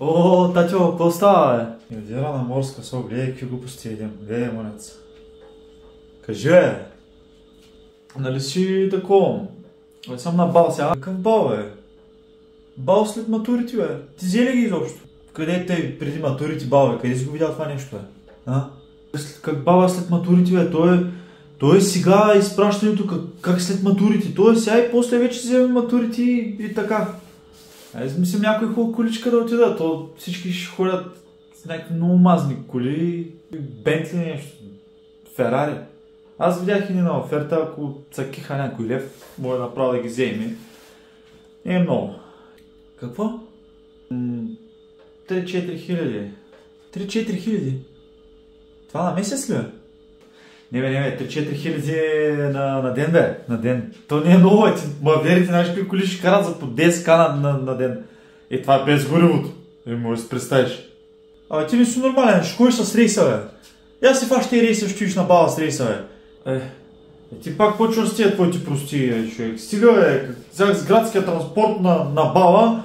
О, татьо, какво става, бе? Йодирана морска сол, гледай какви глупости едем. Гледай, монец. Кажи, бе. Нали си такова? Съм на бал сега. Какъв бал, бе? Бал след матурите, бе. Ти взе ли ги изобщо? Къде те преди матурите бал, бе? Къде си го видял това нещо, бе? А? Как бала след матурите, бе? Той е сега изпращането как след матурите. Той е сега и после вече си вземе матурите и така. Аз мисля някой хубава количка да отида. То всички ще ходят с някакви много мазни коли. Бентли нещо. Ферари. Аз видях и на оферта, ако цъкиха някой лев, може направо да ги вземе. Не е много. Какво? 3-4 хиляди. 3-4 хиляди? Това на месец ли, бе? Не бе, 3-4 хиляди на ден, бе. На ден. То не е много, бе. Верите, знаеш какви коли ще карат за по 10 кана на ден. Това е без горивото. Може да си представиш. Абе, ти ми си нормален, ще ходиш с рейса, бе. Я си фаш тези рейса, ще чуеш на бала с рейса, бе. Ти пак почваш с тия твоите прости, човек. Стига, бе. Взях с градския транспорт на бала.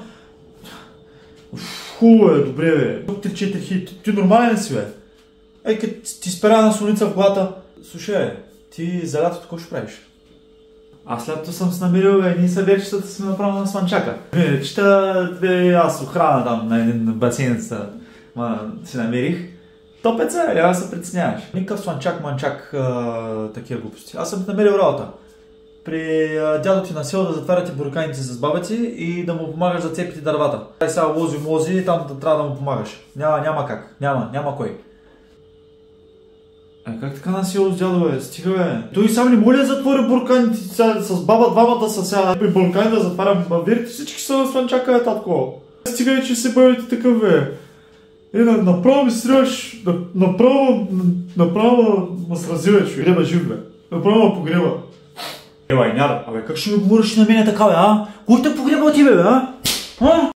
Хубаво е, добре, бе. 3-4 хиляди. Ти нормален си, бе. Като ти спера на солница в главата. Слушай, бе, ти за лятото какво ще правиш? Аз лятото съм се намерил, бе, ние съберчетата сме направили на Слънчака. Аз охрана там на един басейнеца си намерих. Топеца, няма да се притесняваш. Никакъв Слънчак-манчак такива глупости. Аз съм намерил работа. При дядо ти на село да затваряте бурканите с баба ти и да му помагаш да цепите дървата. Тай сега лози и там трябва да му помагаш. Няма как. Няма кой. Как така на село с дядо, бе? Стига, бе. Той сам не може да затвори бурканите с баба двамата са сега. При буркани да затварям. Верите, всички са на Слънчака, е татко. Стига, че се бавите такъв, бе. Направо ми стрелаш. Направо ме срази, бе, човек. Греба жив, бе. Направо ме погреба. Ева, няра. Абе, как ще ми говориш на мене така, бе, а? Кой те погреба от тебе, бе, а?